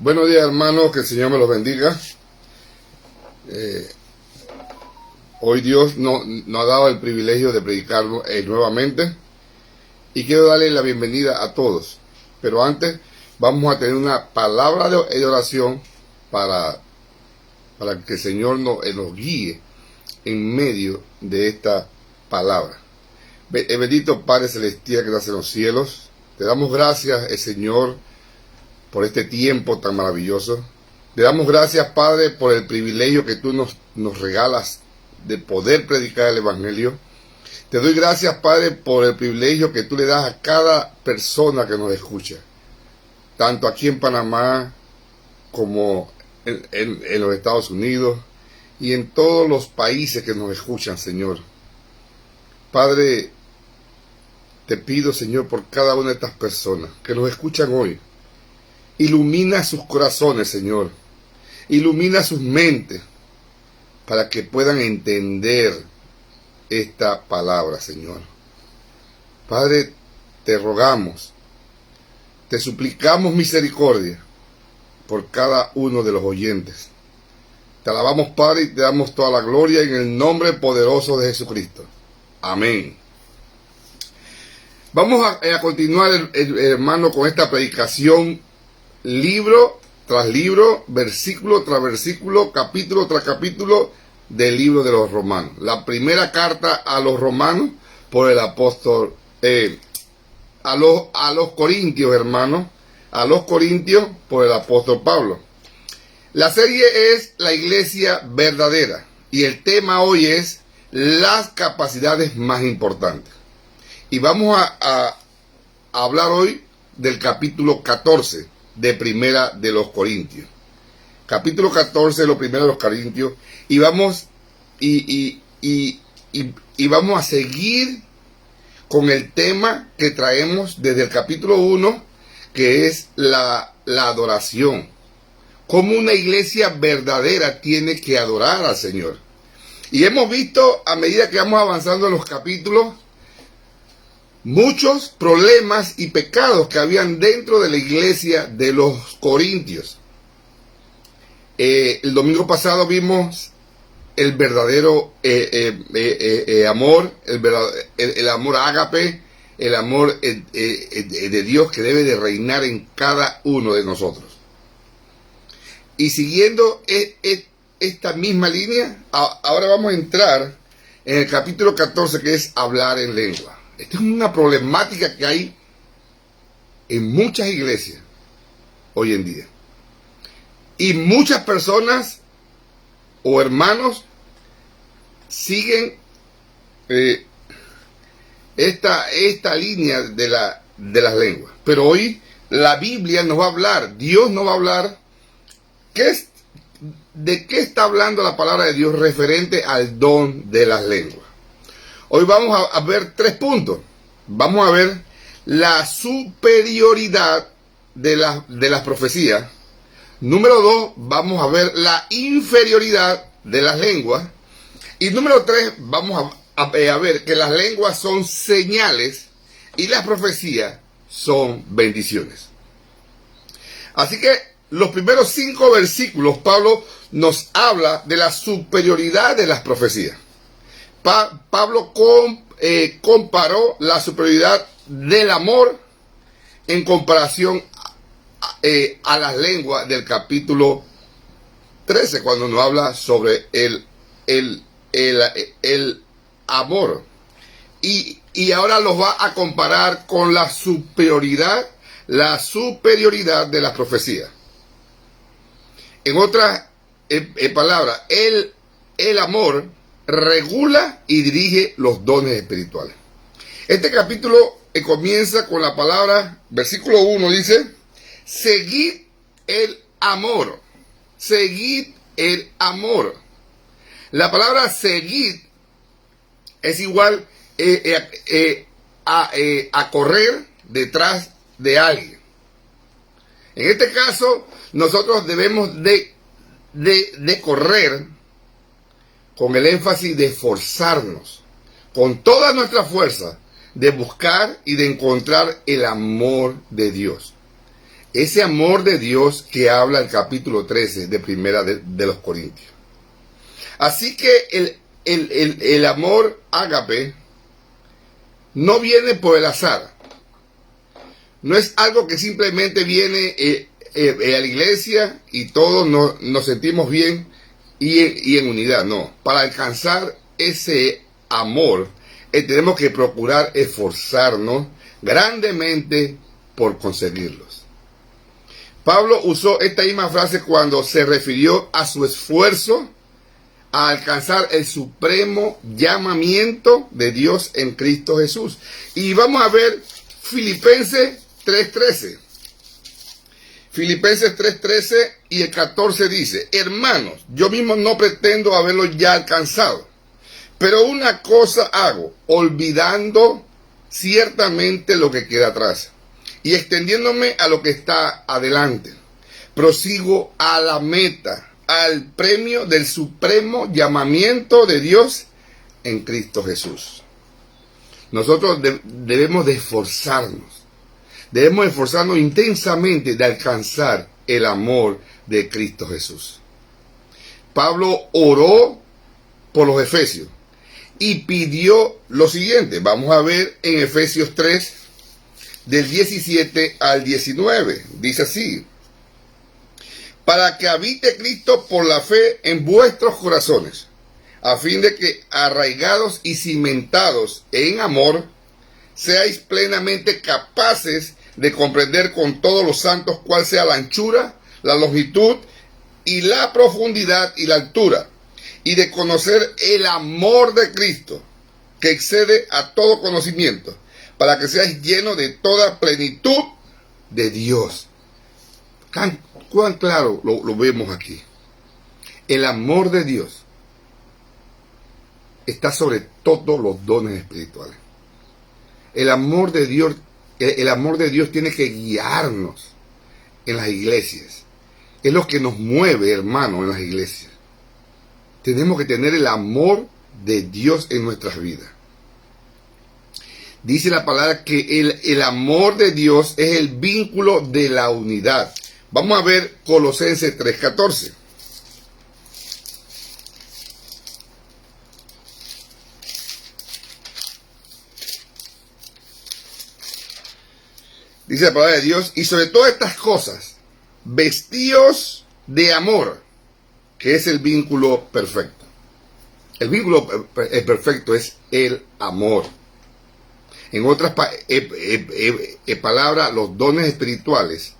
Buenos días, hermanos, que el Señor me los bendiga. Hoy Dios nos ha dado el privilegio de predicar nuevamente y quiero darle la bienvenida a todos. Pero antes vamos a tener una palabra de oración para que el Señor nos guíe en medio de esta palabra. Bendito Padre Celestial que estás en los cielos, te damos gracias, Señor, por este tiempo tan maravilloso. Le damos gracias, Padre, por el privilegio que tú nos regalas de poder predicar el Evangelio. Te doy gracias, Padre, por el privilegio que tú le das a cada persona que nos escucha, tanto aquí en Panamá como en los Estados Unidos y en todos los países que nos escuchan, Señor. Padre, te pido, Señor, por cada una de estas personas que nos escuchan hoy. Ilumina sus corazones, Señor. Ilumina sus mentes para que puedan entender esta palabra, Señor. Padre, te rogamos, te suplicamos misericordia por cada uno de los oyentes. Te alabamos, Padre, y te damos toda la gloria en el nombre poderoso de Jesucristo. Amén. Vamos a continuar, hermano, con esta predicación, libro tras libro, versículo tras versículo, capítulo tras capítulo del libro de los Romanos. La primera carta a los Romanos por el apóstol, a los Corintios, hermanos, a los Corintios por el apóstol Pablo. La serie es la iglesia verdadera y el tema hoy es las capacidades más importantes. Y vamos a hablar hoy del capítulo 14 de Primera de los Corintios. Capítulo 14 de los Primera de los Corintios. Y vamos vamos a seguir con el tema que traemos desde el capítulo 1, que es la adoración. Cómo una iglesia verdadera tiene que adorar al Señor. Y hemos visto, a medida que vamos avanzando en los capítulos, muchos problemas y pecados que habían dentro de la iglesia de los Corintios. El domingo pasado vimos el verdadero amor, el amor ágape, el amor de Dios que debe de reinar en cada uno de nosotros. Y siguiendo esta misma línea, ahora vamos a entrar en el capítulo 14, que es hablar en lengua. Esta es una problemática que hay en muchas iglesias hoy en día. Y muchas personas o hermanos siguen esta línea de las lenguas. Pero hoy la Biblia nos va a hablar, Dios nos va a hablar, ¿de qué está hablando la palabra de Dios referente al don de las lenguas? Hoy vamos a ver 3 puntos. Vamos a ver la superioridad de las profecías. Número 2, vamos a ver la inferioridad de las lenguas. Y número 3, vamos a ver que las lenguas son señales y las profecías son bendiciones. Así que los primeros 5 versículos, Pablo nos habla de la superioridad de las profecías. Pablo comparó la superioridad del amor en comparación a las lenguas del capítulo 13 cuando nos habla sobre el, el amor. Y ahora los va a comparar con la superioridad de las profecías. En otras palabras, el amor regula y dirige los dones espirituales. Este capítulo comienza con la palabra, versículo 1 dice, seguid el amor. Seguid el amor. La palabra seguid es igual a correr detrás de alguien. En este caso, nosotros debemos de correr con el énfasis de esforzarnos con toda nuestra fuerza de buscar y de encontrar el amor de Dios. Ese amor de Dios que habla el capítulo 13 de Primera de los Corintios. Así que el amor ágape no viene por el azar. No es algo que simplemente viene a la iglesia y todos nos sentimos bien y en unidad. No, para alcanzar ese amor tenemos que procurar esforzarnos grandemente por conseguirlos. Pablo usó esta misma frase cuando se refirió a su esfuerzo a alcanzar el supremo llamamiento de Dios en Cristo Jesús. Y vamos a ver Filipenses 3:13. Filipenses 3:13 y el 14 dice, hermanos, yo mismo no pretendo haberlo ya alcanzado, pero una cosa hago, olvidando ciertamente lo que queda atrás y extendiéndome a lo que está adelante, prosigo a la meta, al premio del supremo llamamiento de Dios en Cristo Jesús. Nosotros debemos de esforzarnos. Debemos esforzarnos intensamente de alcanzar el amor de Cristo Jesús. Pablo oró por los efesios y pidió lo siguiente. Vamos a ver en Efesios 3, del 17 al 19. Dice así: para que habite Cristo por la fe en vuestros corazones, a fin de que, arraigados y cimentados en amor, seáis plenamente capaces de comprender con todos los santos cuál sea la anchura, la longitud y la profundidad y la altura, y de conocer el amor de Cristo, que excede a todo conocimiento, para que seáis llenos de toda plenitud de Dios. ¿Cuán claro lo vemos aquí? El amor de Dios está sobre todos los dones espirituales. El amor de Dios tiene que guiarnos en las iglesias. Es lo que nos mueve, hermano, en las iglesias. Tenemos que tener el amor de Dios en nuestras vidas. Dice la palabra que el amor de Dios es el vínculo de la unidad. Vamos a ver Colosenses 3:14. Dice la palabra de Dios, y sobre todas estas cosas, vestíos de amor, que es el vínculo perfecto. El vínculo perfecto es el amor. En otras palabras, los dones espirituales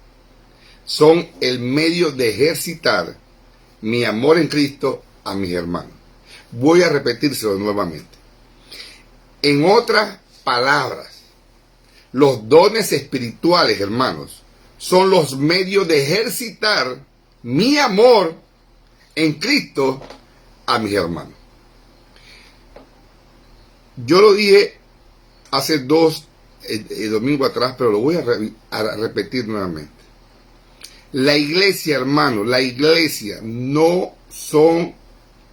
son el medio de ejercitar mi amor en Cristo a mis hermanos. Voy a repetírselo nuevamente. En otras palabras, los dones espirituales, hermanos, son los medios de ejercitar mi amor en Cristo a mis hermanos. Yo lo dije hace dos domingos atrás, pero lo voy a repetir nuevamente. La iglesia, hermano, la iglesia no son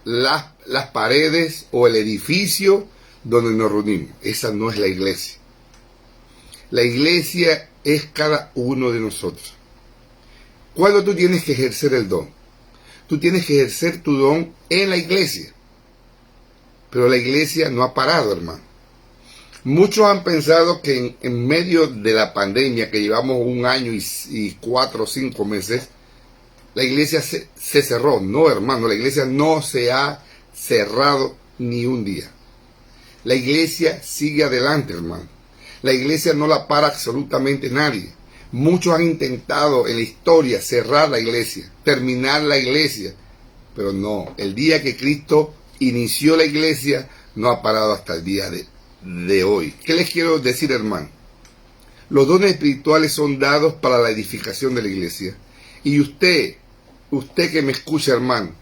las paredes o el edificio donde nos reunimos. Esa no es la iglesia. La iglesia es cada uno de nosotros. ¿Cuándo tú tienes que ejercer el don? Tú tienes que ejercer tu don en la iglesia. Pero la iglesia no ha parado, hermano. Muchos han pensado que en medio de la pandemia, que llevamos 1 año y 4 o 5 meses, la iglesia se cerró. No, hermano, la iglesia no se ha cerrado ni un día. La iglesia sigue adelante, hermano. La iglesia no la para absolutamente nadie. Muchos han intentado en la historia cerrar la iglesia, terminar la iglesia, pero no. El día que Cristo inició la iglesia no ha parado hasta el día de hoy. ¿Qué les quiero decir, hermano? Los dones espirituales son dados para la edificación de la iglesia. Y usted que me escucha, hermano,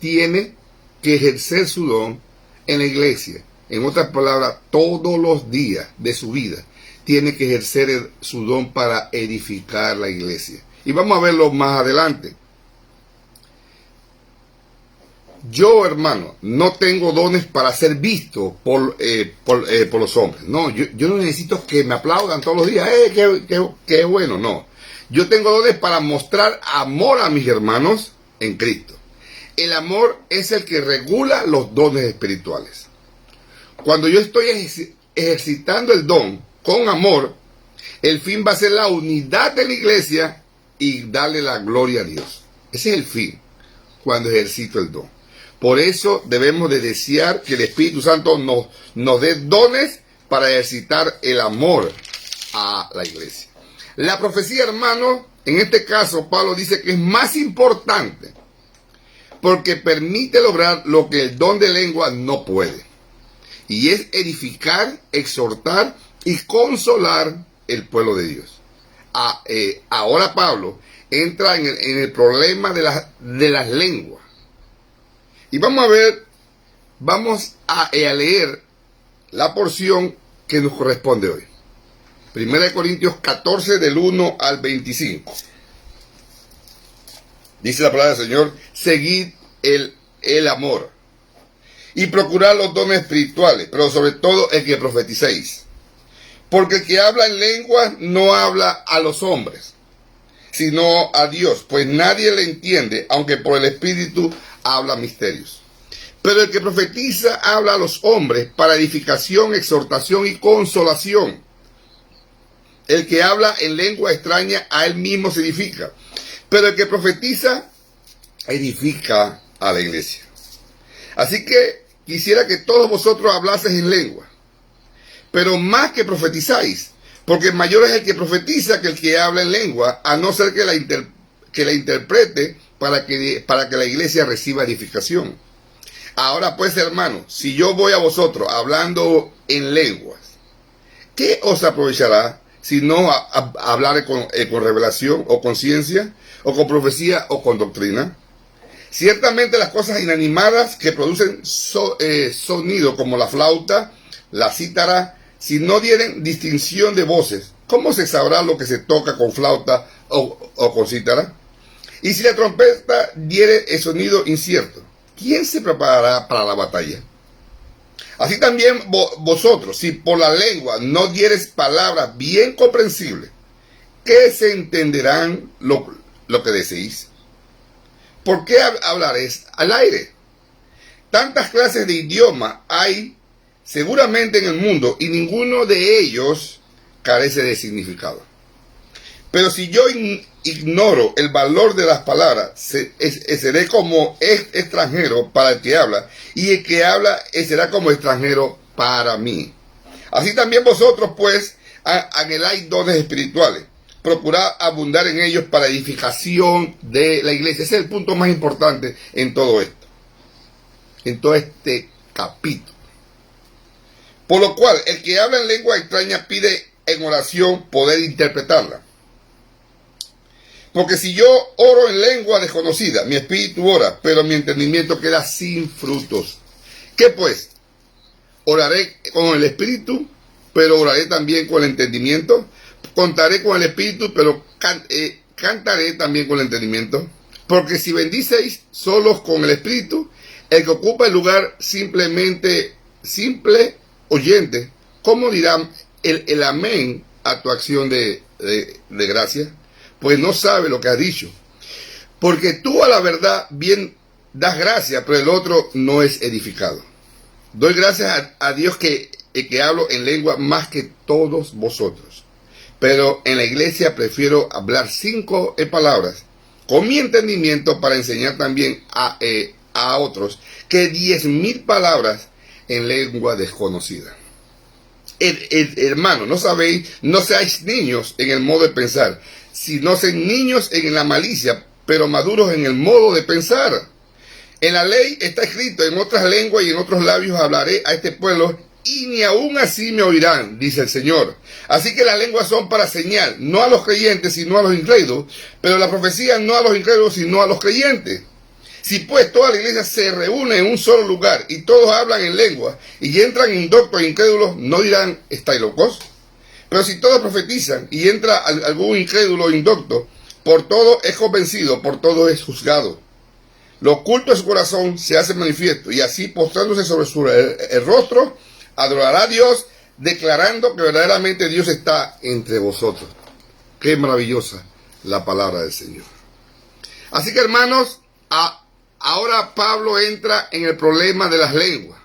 tiene que ejercer su don en la iglesia. En otras palabras, todos los días de su vida tiene que ejercer su don para edificar la iglesia. Y vamos a verlo más adelante. Yo, hermano, no tengo dones para ser visto por los hombres. No, yo no necesito que me aplaudan todos los días. Qué bueno, no. Yo tengo dones para mostrar amor a mis hermanos en Cristo. El amor es el que regula los dones espirituales. Cuando yo estoy ejercitando el don con amor, el fin va a ser la unidad de la iglesia y darle la gloria a Dios. Ese es el fin, cuando ejercito el don. Por eso debemos de desear que el Espíritu Santo nos dé dones para ejercitar el amor a la iglesia. La profecía, hermano, en este caso, Pablo dice que es más importante porque permite lograr lo que el don de lengua no puede. Y es edificar, exhortar y consolar el pueblo de Dios. Ahora Pablo entra en el problema de las lenguas. Y vamos a leer la porción que nos corresponde hoy. 1 Corintios 14 del 1 al 25. Dice la palabra del Señor: seguid el amor y procurad los dones espirituales, pero sobre todo el que profeticéis. Porque el que habla en lenguas no habla a los hombres, sino a Dios, pues nadie le entiende, aunque por el Espíritu habla misterios. Pero el que profetiza habla a los hombres para edificación, exhortación y consolación. El que habla en lengua extraña a él mismo se edifica, pero el que profetiza edifica a la iglesia. Así que quisiera que todos vosotros hablaseis en lengua, pero más que profetizáis, porque mayor es el que profetiza que el que habla en lengua, a no ser que la interprete para que la iglesia reciba edificación. Ahora pues, hermanos, si yo voy a vosotros hablando en lenguas, ¿qué os aprovechará si no hablar con revelación o con ciencia, o con profecía o con doctrina? Ciertamente las cosas inanimadas que producen sonido, como la flauta, la cítara, si no dieren distinción de voces, ¿cómo se sabrá lo que se toca con flauta o con cítara? Y si la trompeta diere el sonido incierto, ¿quién se preparará para la batalla? Así también vosotros, si por la lengua no dieres palabras bien comprensibles, ¿qué se entenderán lo que decís? ¿Por qué hablaréis al aire? Tantas clases de idioma hay seguramente en el mundo y ninguno de ellos carece de significado. Pero si yo ignoro el valor de las palabras, seré como extranjero para el que habla, y el que habla será como extranjero para mí. Así también vosotros, pues, anheláis dones espirituales. Procurad abundar en ellos para edificación de la iglesia. Ese es el punto más importante en todo esto, en todo este capítulo. Por lo cual, el que habla en lengua extraña pide en oración poder interpretarla. Porque si yo oro en lengua desconocida, mi espíritu ora, pero mi entendimiento queda sin frutos. ¿Qué pues? Oraré con el espíritu, pero oraré también con el entendimiento. Contaré con el espíritu, pero cantaré también con el entendimiento. Porque si bendiceis solos con el espíritu, el que ocupa el lugar simple oyente, ¿cómo dirán el amén a tu acción de gracia? Pues no sabe lo que has dicho. Porque tú a la verdad bien das gracia, pero el otro no es edificado. Doy gracias a Dios que hablo en lengua más que todos vosotros. Pero en la iglesia prefiero hablar 5 palabras con mi entendimiento para enseñar también a otros que 10,000 palabras en lengua desconocida. Hermano, no sabéis, no seáis niños en el modo de pensar, sino sed niños en la malicia, pero maduros en el modo de pensar. En la ley está escrito, en otras lenguas y en otros labios hablaré a este pueblo, y ni aún así me oirán, dice el Señor. Así que las lenguas son para señal, no a los creyentes, sino a los incrédulos, pero la profecía no a los incrédulos, sino a los creyentes. Si pues toda la iglesia se reúne en un solo lugar y todos hablan en lengua y entran indoctos e incrédulos, ¿no dirán, estáis locos? Pero si todos profetizan y entra algún incrédulo o indocto, por todo es convencido, por todo es juzgado. Lo oculto de su corazón se hace manifiesto, y así postrándose sobre su el rostro, adorará a Dios, declarando que verdaderamente Dios está entre vosotros. Qué maravillosa la palabra del Señor. Así que, hermanos, ahora Pablo entra en el problema de las lenguas.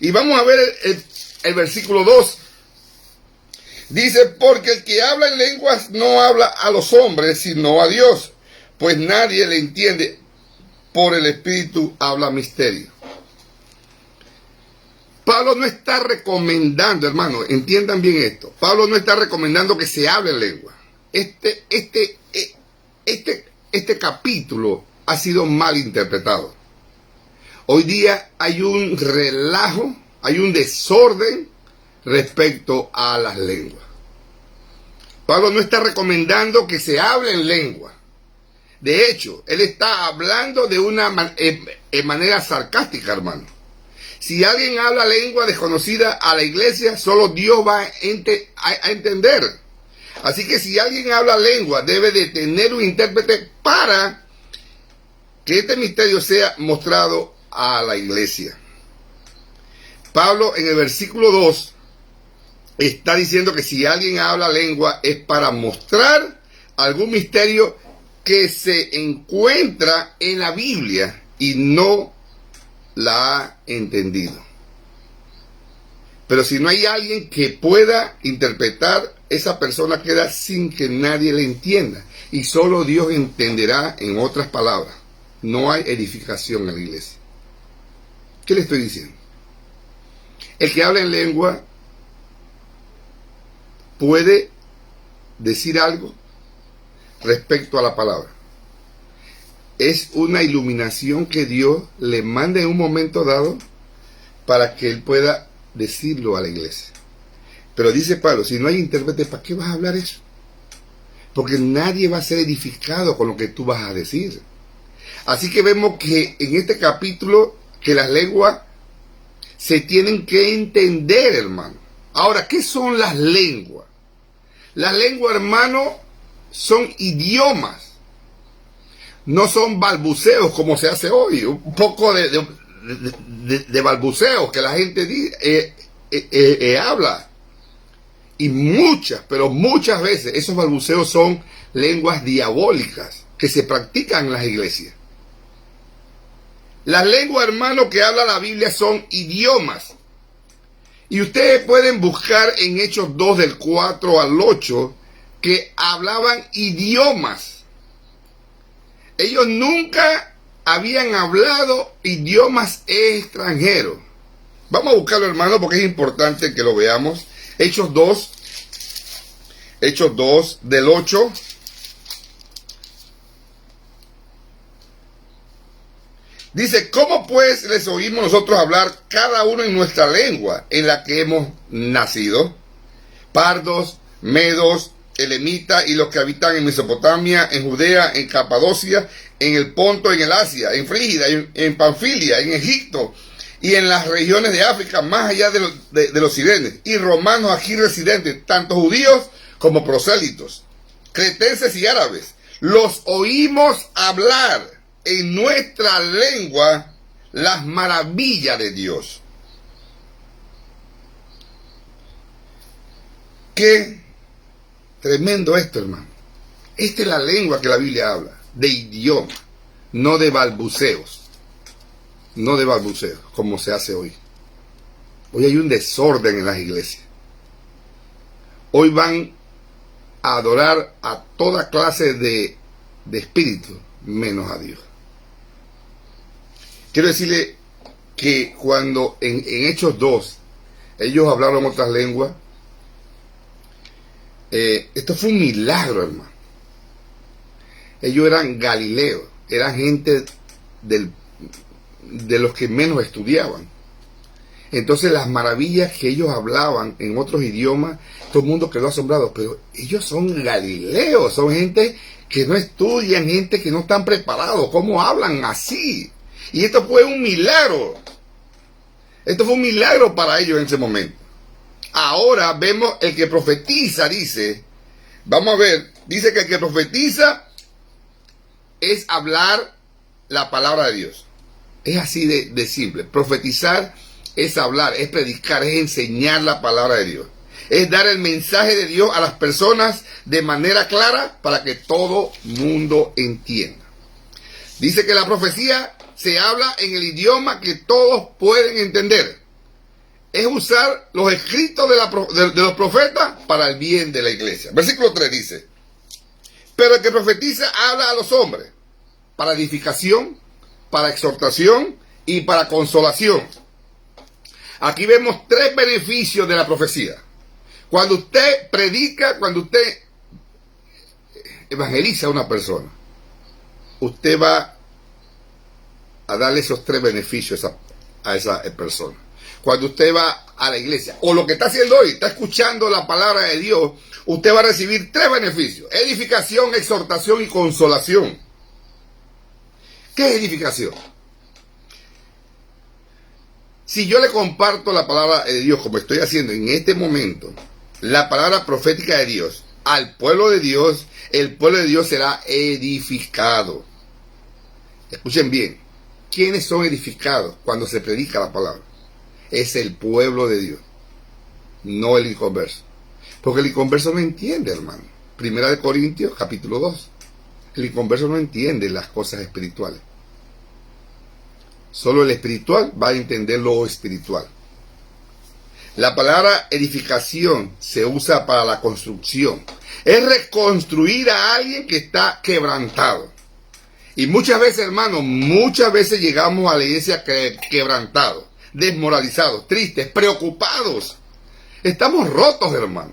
Y vamos a ver el versículo 2. Dice, porque el que habla en lenguas no habla a los hombres, sino a Dios, pues nadie le entiende. Por el Espíritu habla misterio. Pablo no está recomendando, hermano, entiendan bien esto. Pablo no está recomendando que se hable en lengua. Este capítulo ha sido mal interpretado. Hoy día hay un relajo, hay un desorden respecto a las lenguas. Pablo no está recomendando que se hable en lengua. De hecho, él está hablando de una manera sarcástica, hermano. Si alguien habla lengua desconocida a la iglesia, solo Dios va a entender. Así que si alguien habla lengua, debe de tener un intérprete para que este misterio sea mostrado a la iglesia. Pablo en el versículo 2 está diciendo que si alguien habla lengua es para mostrar algún misterio que se encuentra en la Biblia y no la ha entendido. Pero si no hay alguien que pueda interpretar, esa persona queda sin que nadie le entienda. Y solo Dios entenderá, en otras palabras. No hay edificación en la iglesia. ¿Qué le estoy diciendo? El que habla en lengua puede decir algo respecto a la palabra. Es una iluminación que Dios le manda en un momento dado para que él pueda decirlo a la iglesia. Pero dice Pablo, si no hay intérprete, ¿para qué vas a hablar eso? Porque nadie va a ser edificado con lo que tú vas a decir. Así que vemos que en este capítulo que las lenguas se tienen que entender, hermano. Ahora, ¿qué son las lenguas? Las lenguas, hermano, son idiomas. No son balbuceos como se hace hoy. Un poco de balbuceos que la gente habla. Y pero muchas veces esos balbuceos son lenguas diabólicas que se practican en las iglesias. Las lenguas, hermano, que habla la Biblia son idiomas. Y ustedes pueden buscar en Hechos 2 del 4 al 8 que hablaban idiomas. Ellos nunca habían hablado idiomas extranjeros. Vamos a buscarlo, hermano, porque es importante que lo veamos. Hechos 2 del 8. Dice, ¿cómo pues les oímos nosotros hablar cada uno en nuestra lengua en la que hemos nacido? Pardos, medos, elamitas y los que habitan en Mesopotamia, en Judea, en Capadocia, en el Ponto, en el Asia, en Frígida, en Panfilia, en Egipto y en las regiones de África, más allá de los sirenes, y romanos aquí residentes, tanto judíos como prosélitos, cretenses y árabes. Los oímos hablar en nuestra lengua las maravillas de Dios. Qué tremendo esto, hermano. Esta es la lengua que la Biblia habla, de idioma, no de balbuceos. No de balbuceos, como se hace hoy. Hoy hay un desorden en las iglesias. Hoy van a adorar a toda clase de de espíritu, menos a Dios. Quiero decirle que cuando en Hechos 2 ellos hablaron otras lenguas, esto fue un milagro, hermano. Ellos eran galileos, eran gente de los que menos estudiaban. Entonces las maravillas que ellos hablaban en otros idiomas, todo el mundo quedó asombrado. Pero ellos son galileos, son gente que no estudian, gente que no están preparados. ¿Cómo hablan así? Y esto fue un milagro. Esto fue un milagro para ellos en ese momento. Ahora vemos el que profetiza, dice, vamos a ver, dice que el que profetiza es hablar la palabra de Dios. Es así de simple. Profetizar es hablar, es predicar, es enseñar la palabra de Dios. Es dar el mensaje de Dios a las personas de manera clara para que todo mundo entienda. Dice que la profecía se habla en el idioma que todos pueden entender. Es usar los escritos de los profetas para el bien de la iglesia. Versículo 3 dice: pero el que profetiza habla a los hombres para edificación, para exhortación y para consolación. Aquí vemos 3 beneficios de la profecía. Cuando usted predica, cuando usted evangeliza a una persona, usted va a darle esos 3 beneficios a esa persona. Cuando usted va a la iglesia, o lo que está haciendo hoy, está escuchando la palabra de Dios, usted va a recibir 3 beneficios: edificación, exhortación y consolación. ¿Qué es edificación? Si yo le comparto la palabra de Dios, como estoy haciendo en este momento, la palabra profética de Dios al pueblo de Dios, el pueblo de Dios será edificado. Escuchen bien, ¿quiénes son edificados cuando se predica la palabra? Es el pueblo de Dios, no el inconverso. Porque el inconverso no entiende, hermano. Primera de Corintios, capítulo 2. El inconverso no entiende las cosas espirituales. Solo el espiritual va a entender lo espiritual. La palabra edificación se usa para la construcción. Es reconstruir a alguien que está quebrantado. Y muchas veces, hermano, muchas veces llegamos a la iglesia quebrantados, desmoralizados, tristes, preocupados. Estamos rotos, hermano.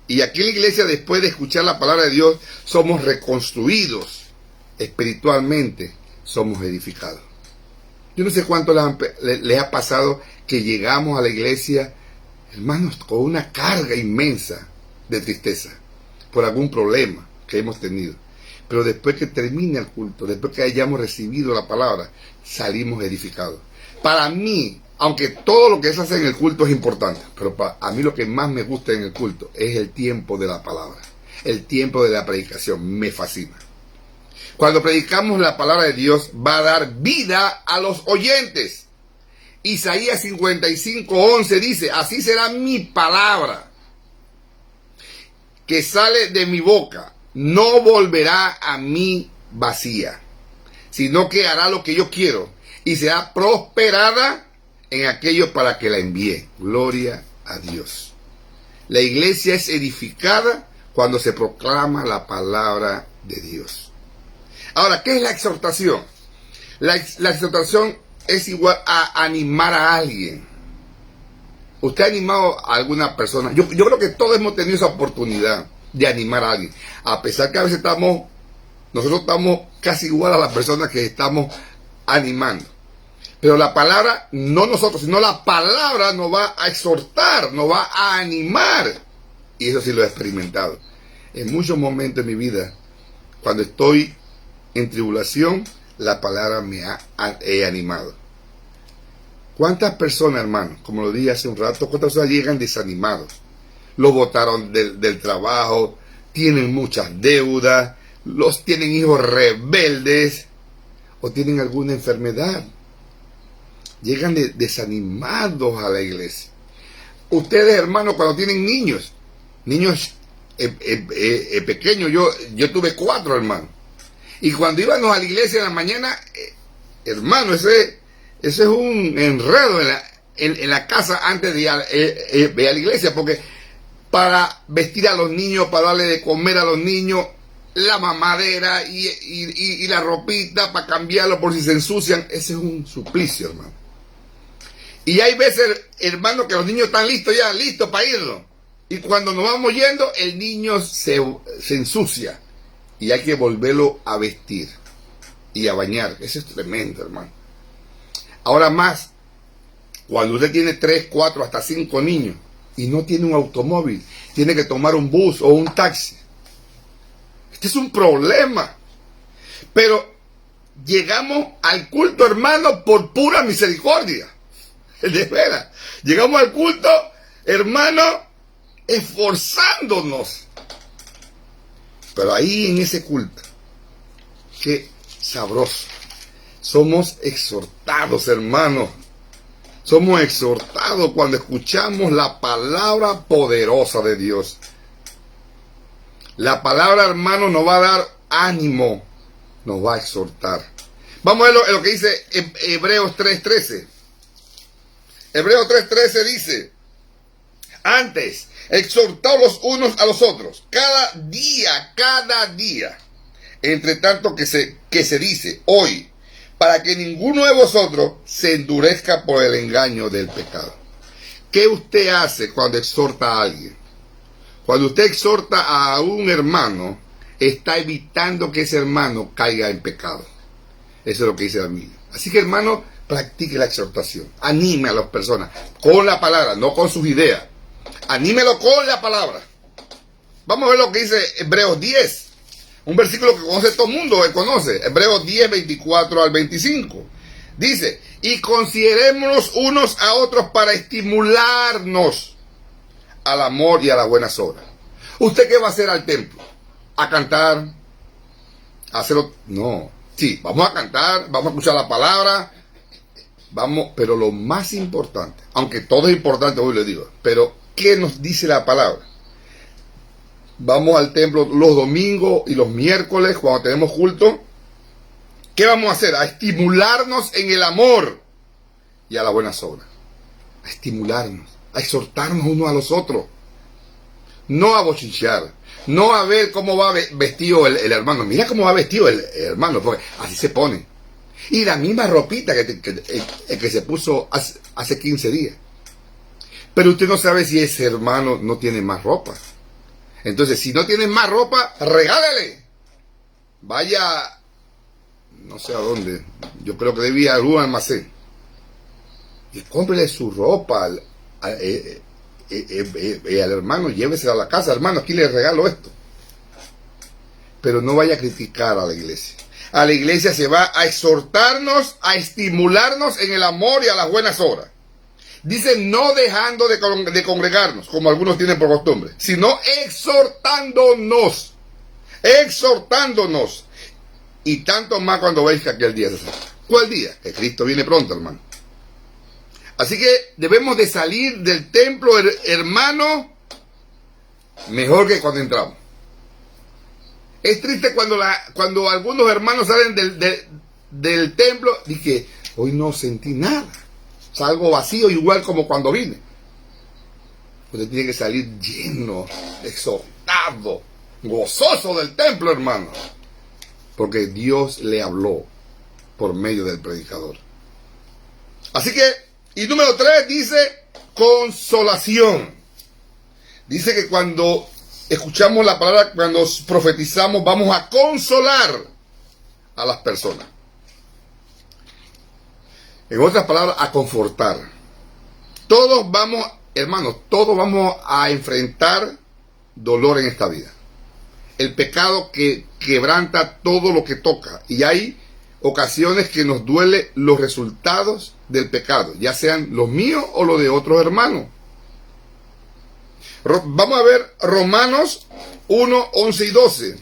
Y aquí en la iglesia, después de escuchar la palabra de Dios, somos reconstruidos. Espiritualmente somos edificados. Yo no sé cuánto les ha pasado que llegamos a la iglesia, hermanos, con una carga inmensa de tristeza por algún problema que hemos tenido. Pero después que termine el culto, después que hayamos recibido la palabra, salimos edificados. Para mí, aunque todo lo que se hace en el culto es importante, pero a mí lo que más me gusta en el culto es el tiempo de la palabra, el tiempo de la predicación, me fascina. Cuando predicamos la palabra de Dios, va a dar vida a los oyentes. Isaías 55:11 dice: así será mi palabra que sale de mi boca, no volverá a mí vacía, sino que hará lo que yo quiero y será prosperada en aquello para que la envíe. Gloria a Dios. La iglesia es edificada cuando se proclama la palabra de Dios. Ahora, ¿qué es la exhortación? La exhortación es igual a animar a alguien. ¿Usted ha animado a alguna persona? Yo creo que todos hemos tenido esa oportunidad de animar a alguien. A pesar que a veces nosotros estamos casi igual a las personas que estamos animando. Pero la palabra, no nosotros, sino la palabra nos va a exhortar, nos va a animar. Y eso sí lo he experimentado. En muchos momentos de mi vida, cuando estoy en tribulación, la palabra me ha animado. ¿Cuántas personas, hermano, como lo dije hace un rato, cuántas personas llegan desanimados? Los botaron del trabajo, tienen muchas deudas, tienen hijos rebeldes o tienen alguna enfermedad. Llegan desanimados a la iglesia. Ustedes, hermanos, cuando tienen niños pequeños, yo tuve 4 hermanos. Y cuando íbamos a la iglesia en la mañana, hermano, ese es un enredo en la casa antes de ir a la iglesia, porque para vestir a los niños, para darle de comer a los niños, la mamadera y la ropita para cambiarlo por si se ensucian. Ese es un suplicio, hermano. Y hay veces, hermano, que los niños están listos ya, listos para irlo. Y cuando nos vamos yendo, el niño se ensucia. Y hay que volverlo a vestir y a bañar. Eso es tremendo, hermano. Ahora más, cuando usted tiene 3, 4, hasta 5 niños y no tiene un automóvil, tiene que tomar un bus o un taxi. Este es un problema. Pero llegamos al culto, hermano, por pura misericordia. De veras. Llegamos al culto, hermano, esforzándonos. Pero ahí en ese culto, qué sabroso. Somos exhortados, hermanos. Somos exhortados cuando escuchamos la palabra poderosa de Dios. La palabra, hermano, nos va a dar ánimo, nos va a exhortar. Vamos a ver lo que dice Hebreos 3:13. Hebreos 3:13 dice: antes, exhortaos los unos a los otros, cada día, entre tanto que se dice hoy, para que ninguno de vosotros se endurezca por el engaño del pecado. ¿Qué usted hace cuando exhorta a alguien? Cuando usted exhorta a un hermano, está evitando que ese hermano caiga en pecado. Eso es lo que dice la Biblia. Así que, hermano, practique la exhortación. Anime a las personas con la palabra, no con sus ideas. Anímelo con la palabra. Vamos a ver lo que dice Hebreos 10. Un versículo que conoce todo el mundo, conoce. Hebreos 10, 24 al 25. Dice: y considerémonos unos a otros para estimularnos al amor y a las buenas obras. ¿Usted qué va a hacer al templo? ¿A cantar? ¿A hacerlo? No. Sí, vamos a cantar, vamos a escuchar la palabra, vamos, pero lo más importante, aunque todo es importante, hoy le digo, pero ¿qué nos dice la palabra? Vamos al templo los domingos y los miércoles cuando tenemos culto. ¿Qué vamos a hacer? A estimularnos en el amor y a las buenas obras. A estimularnos, a exhortarnos unos a los otros. No a bochinchear, no a ver cómo va vestido el hermano. Mira cómo va vestido el hermano, porque así se pone. Y la misma ropita que se puso hace 15 días. Pero usted no sabe si ese hermano no tiene más ropa. Entonces, si no tiene más ropa, regálele. Vaya, no sé a dónde. Yo creo que debía ir a algún almacén. Y cómprele su ropa al hermano, llévesela a la casa. Hermano, aquí le regalo esto. Pero no vaya a criticar a la iglesia. A la iglesia se va a exhortarnos, a estimularnos en el amor y a las buenas obras. Dice, no dejando de congregarnos, como algunos tienen por costumbre, sino exhortándonos. Exhortándonos. Y tanto más cuando veis que aquel día se acerca. ¿Cuál día? Que Cristo viene pronto, hermano. Así que debemos de salir del templo, hermano, mejor que cuando entramos. Es triste cuando algunos hermanos salen del templo y que hoy no sentí nada. Salgo vacío igual como cuando vine. Usted tiene que salir lleno, exhortado, gozoso del templo, hermano. Porque Dios le habló por medio del predicador. Así que, y número 3 dice consolación. Dice que cuando escuchamos la palabra, cuando profetizamos, vamos a consolar a las personas. En otras palabras, a confortar. Todos vamos, hermanos, todos vamos a enfrentar dolor en esta vida. El pecado que quebranta todo lo que toca. Y hay ocasiones que nos duele los resultados del pecado, ya sean los míos o los de otros hermanos. Vamos a ver Romanos 1, 11 y 12.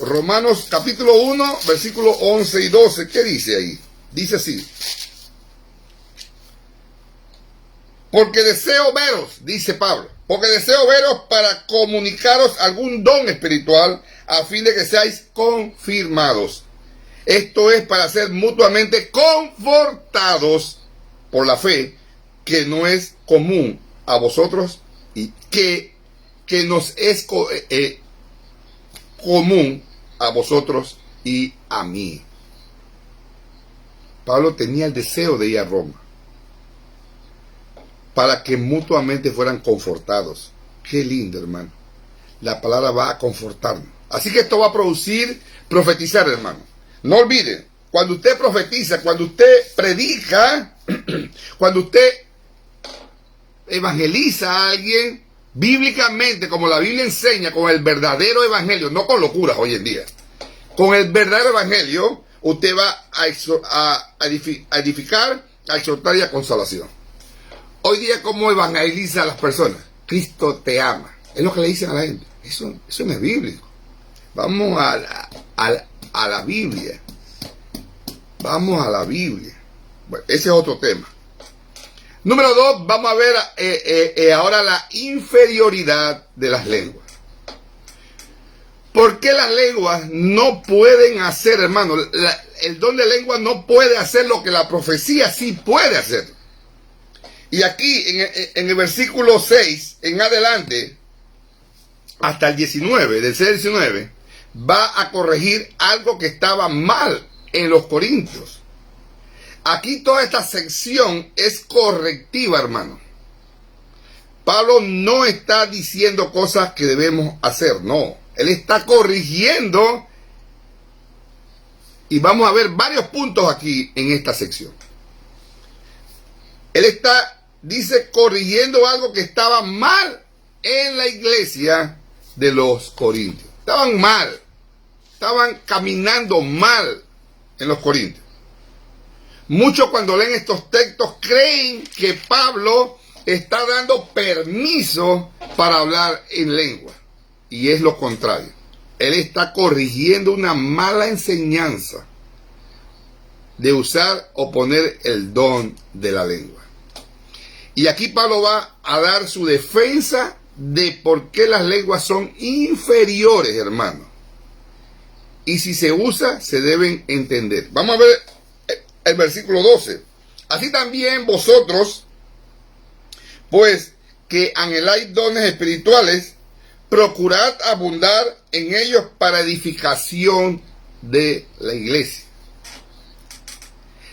Romanos capítulo 1, versículo 11 y 12. ¿Qué dice ahí? Dice así: porque deseo veros, dice Pablo, porque deseo veros para comunicaros algún don espiritual a fin de que seáis confirmados. Esto es para ser mutuamente confortados por la fe que no es común a vosotros y que nos es común a vosotros y a mí. Pablo tenía el deseo de ir a Roma para que mutuamente fueran confortados. Qué lindo, hermano. La palabra va a confortarnos. Así que esto va a producir profetizar, hermano. No olviden, cuando usted profetiza, cuando usted predica, cuando usted evangeliza a alguien, bíblicamente, como la Biblia enseña, con el verdadero evangelio, no con locuras hoy en día, con el verdadero evangelio, usted va a edificar, a exhortar y a consolación. Hoy día, ¿cómo evangeliza a las personas? Cristo te ama. Es lo que le dicen a la gente. Eso no es bíblico. Vamos a la Biblia. Vamos a la Biblia. Bueno, ese es otro tema. Número 2, vamos a ver ahora la inferioridad de las lenguas. ¿Por qué las lenguas no pueden hacer, hermano? El don de lengua no puede hacer lo que la profecía sí puede hacer. Y aquí, en el versículo 6, en adelante, hasta el 19, del 6 al 19, va a corregir algo que estaba mal en los Corintios. Aquí toda esta sección es correctiva, hermano. Pablo no está diciendo cosas que debemos hacer, no. Él está corrigiendo y vamos a ver varios puntos aquí en esta sección. Él dice, corrigiendo algo que estaba mal en la iglesia de los Corintios. Estaban mal, estaban caminando mal en los Corintios. Muchos cuando leen estos textos creen que Pablo está dando permiso para hablar en lengua. Y es lo contrario. Él está corrigiendo una mala enseñanza de usar o poner el don de la lengua. Y aquí Pablo va a dar su defensa de por qué las lenguas son inferiores, hermano. Y si se usa, se deben entender. Vamos a ver el versículo 12. Así también vosotros, pues que anheláis dones espirituales, procurad abundar en ellos para edificación de la iglesia.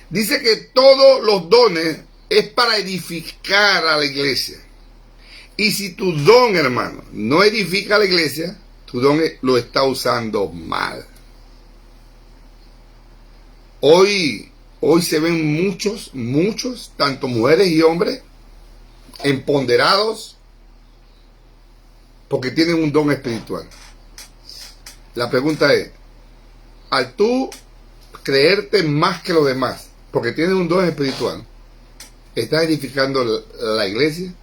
Dice que todos los dones es para edificar a la iglesia. Y si tu don, hermano, no edifica a la iglesia, tu don lo está usando mal. Hoy se ven muchos, tanto mujeres y hombres, empoderados porque tienen un don espiritual. La pregunta es, al tú creerte más que los demás, porque tienes un don espiritual, ¿estás edificando la iglesia?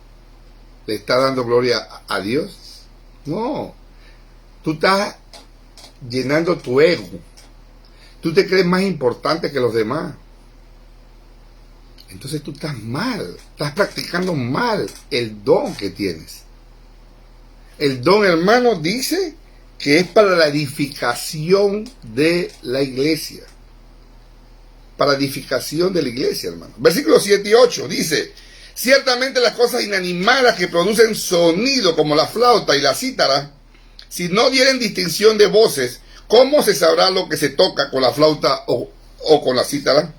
¿Le estás dando gloria a Dios? No. Tú estás llenando tu ego. Tú te crees más importante que los demás. Entonces tú estás mal. Estás practicando mal el don que tienes. El don, hermano, dice que es para la edificación de la iglesia. Para edificación de la iglesia, hermano. Versículos 7 y 8 dice: ciertamente las cosas inanimadas que producen sonido como la flauta y la cítara, si no dieren distinción de voces, ¿cómo se sabrá lo que se toca con la flauta o con la cítara?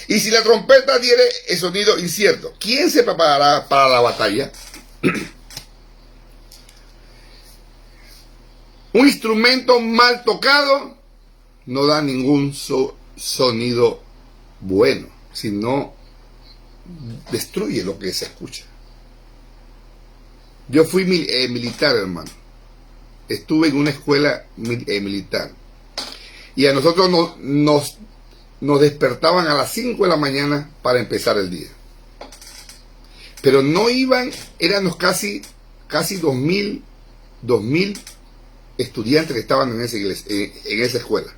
Y si la trompeta diere el sonido incierto, ¿quién se preparará para la batalla? Un instrumento mal tocado no da ningún sonido bueno, sino destruye lo que se escucha. Yo fui militar, hermano. Estuve en una escuela militar. Y a nosotros nos despertaban a las 5 de la mañana para empezar el día. Pero no iban, éramos casi 2000 estudiantes que estaban en esa iglesia, en esa escuela.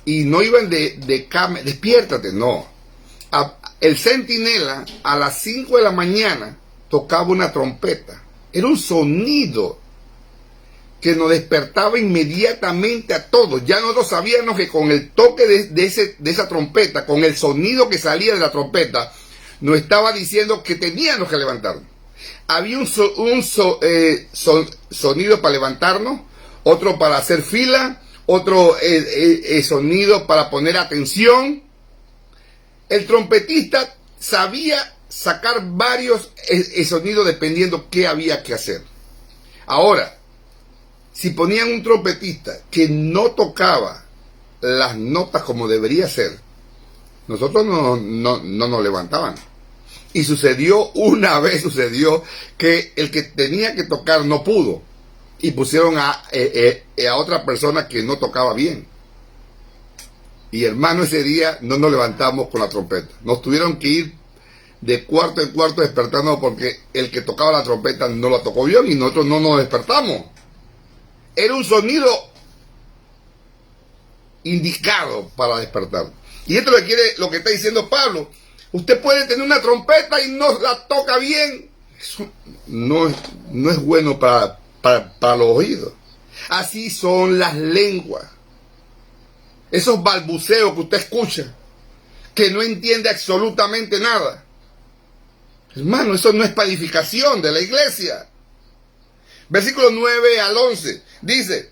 Y no iban de cama, despiértate, no. El centinela a las 5 de la mañana tocaba una trompeta. Era un sonido que nos despertaba inmediatamente a todos. Ya nosotros sabíamos que con el toque de esa trompeta, con el sonido que salía de la trompeta, nos estaba diciendo que teníamos que levantarnos. Había un sonido para levantarnos, otro para hacer fila, otro sonido para poner atención. El trompetista sabía sacar varios sonidos dependiendo qué había que hacer. Ahora, si ponían un trompetista que no tocaba las notas como debería ser, nosotros no nos levantaban. Y una vez sucedió que el que tenía que tocar no pudo. Y pusieron a otra persona que no tocaba bien. Y hermano, ese día no nos levantamos con la trompeta. Nos tuvieron que ir de cuarto en cuarto despertando porque el que tocaba la trompeta no la tocó bien y nosotros no nos despertamos. Era un sonido indicado para despertar. Y esto es lo que está diciendo Pablo. Usted puede tener una trompeta y no la toca bien. Eso no es bueno para los oídos. Así son las lenguas. Esos balbuceos que usted escucha, que no entiende absolutamente nada. Hermano, eso no es para edificación de la iglesia. Versículo 9 al 11 dice: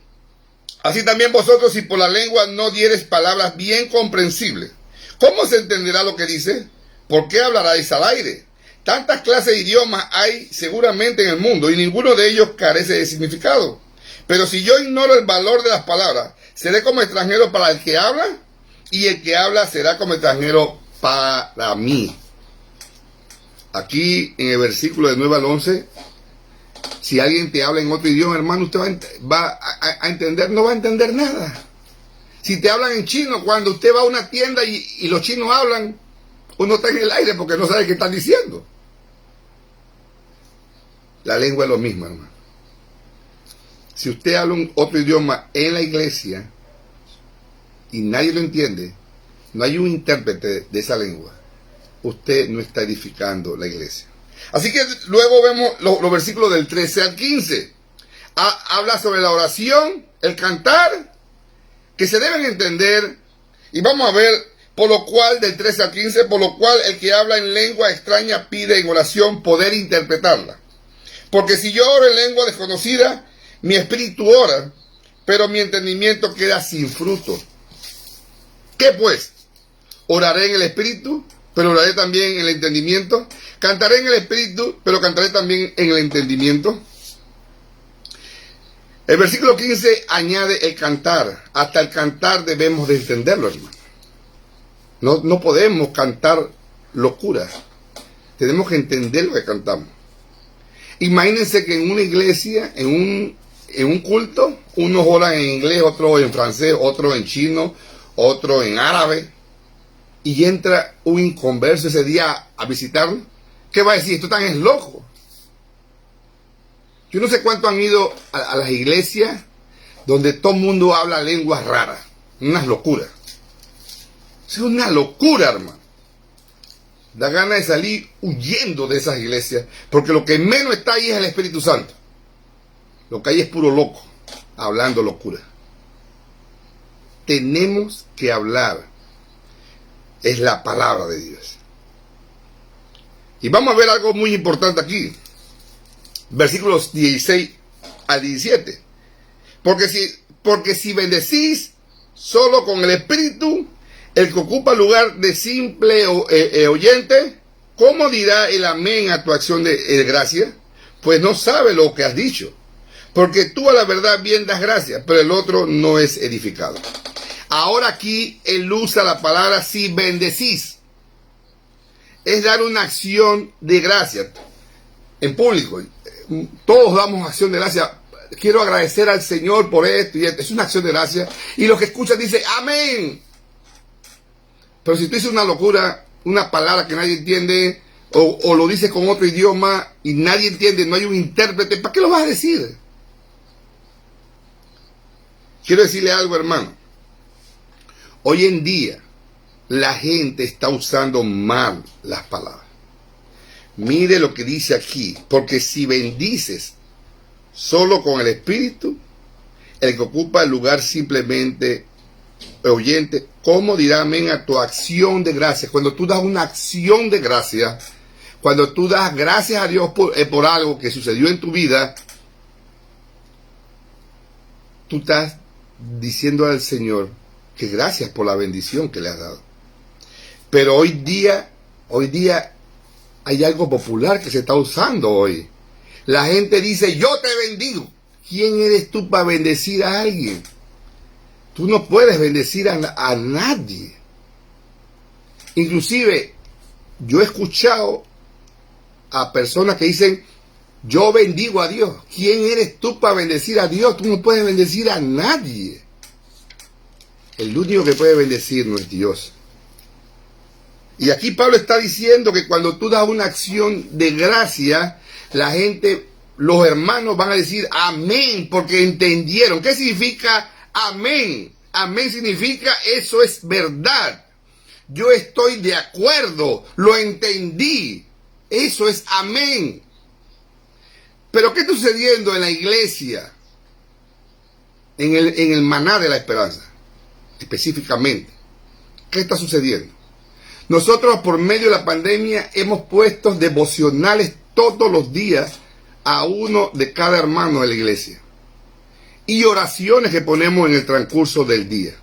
así también vosotros, si por la lengua no diereis palabras bien comprensibles, ¿cómo se entenderá lo que dice? ¿Por qué hablaréis al aire? Tantas clases de idiomas hay seguramente en el mundo y ninguno de ellos carece de significado. Pero si yo ignoro el valor de las palabras, seré como extranjero para el que habla, y el que habla será como extranjero para mí. Aquí en el versículo de 9 al 11, si alguien te habla en otro idioma, hermano, usted va a entender, no va a entender nada. Si te hablan en chino, cuando usted va a una tienda y los chinos hablan, uno está en el aire porque no sabe qué están diciendo. La lengua es lo mismo, hermano. Si usted habla otro idioma en la iglesia y nadie lo entiende, no hay un intérprete de esa lengua, usted no está edificando la iglesia. Así que luego vemos los versículos del 13 al 15. Habla sobre la oración, el cantar, que se deben entender. Y vamos a ver, por lo cual, del 13 al 15, por lo cual el que habla en lengua extraña pide en oración poder interpretarla. Porque si yo oro en lengua desconocida, mi espíritu ora, pero mi entendimiento queda sin fruto. ¿Qué pues? Oraré en el espíritu, pero oraré también en el entendimiento. Cantaré en el espíritu, pero cantaré también en el entendimiento. El versículo 15 añade el cantar. Hasta el cantar debemos de entenderlo, hermano. No podemos cantar locuras. Tenemos que entender lo que cantamos. Imagínense que en una iglesia, en un culto, unos oran en inglés, otros en francés, otros en chino, otros en árabe, y entra un inconverso ese día a visitarlo. ¿Qué va a decir? Esto tan es loco. Yo no sé cuánto han ido a las iglesias donde todo el mundo habla lenguas raras, unas locuras. Es una locura, hermano. Da ganas de salir huyendo de esas iglesias, porque lo que menos está ahí es el Espíritu Santo. Lo que hay es puro loco, hablando locura. Tenemos que hablar. Es la palabra de Dios. Y vamos a ver algo muy importante aquí. Versículos 16 al 17. Porque si bendecís solo con el Espíritu, el que ocupa el lugar de simple oyente, ¿cómo dirá el amén a tu acción de gracia? Pues no sabe lo que has dicho. Porque tú a la verdad bien das gracias, pero el otro no es edificado. Ahora aquí él usa la palabra si bendecís. Es dar una acción de gracia en público. Todos damos acción de gracia. Quiero agradecer al Señor por esto y esto. Es una acción de gracia. Y los que escuchan dicen amén. Pero si tú dices una locura, una palabra que nadie entiende, o lo dices con otro idioma y nadie entiende, no hay un intérprete, ¿para qué lo vas a decir? Quiero decirle algo, hermano. Hoy en día, la gente está usando mal las palabras. Mire lo que dice aquí. Porque si bendices solo con el Espíritu, el que ocupa el lugar simplemente oyente, ¿cómo dirá amén a tu acción de gracia? Cuando tú das una acción de gracia, cuando tú das gracias a Dios por algo que sucedió en tu vida, tú estás diciendo al Señor que gracias por la bendición que le has dado. Pero hoy día hay algo popular que se está usando hoy. La gente dice, yo te bendigo. ¿Quién eres tú para bendecir a alguien? Tú no puedes bendecir a nadie. Inclusive, yo he escuchado a personas que dicen, yo bendigo a Dios. ¿Quién eres tú para bendecir a Dios? Tú no puedes bendecir a nadie. El único que puede bendecirnos es Dios. Y aquí Pablo está diciendo que cuando tú das una acción de gracia, la gente, los hermanos van a decir amén, porque entendieron. ¿Qué significa amén? Amén significa eso es verdad. Yo estoy de acuerdo, lo entendí. Eso es amén. Pero ¿qué está sucediendo en la iglesia? En el maná de la esperanza, específicamente. ¿Qué está sucediendo? Nosotros por medio de la pandemia hemos puesto devocionales todos los días a uno de cada hermano de la iglesia. Y oraciones que ponemos en el transcurso del día.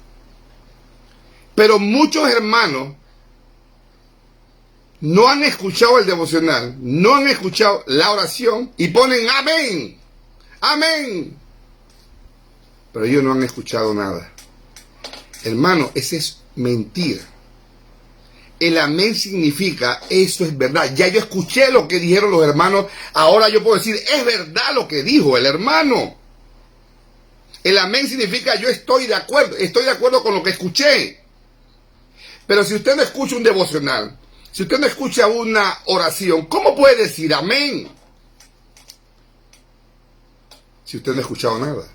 Pero muchos hermanos no han escuchado el devocional, no han escuchado la oración y ponen amén, amén. Pero ellos no han escuchado nada. Hermano, esa es mentira. El amén significa, eso es verdad. Ya yo escuché lo que dijeron los hermanos, ahora yo puedo decir, es verdad lo que dijo el hermano. El amén significa, yo estoy de acuerdo con lo que escuché. Pero si usted no escucha un devocional, si usted no escucha una oración, ¿cómo puede decir amén? Si usted no ha escuchado nada.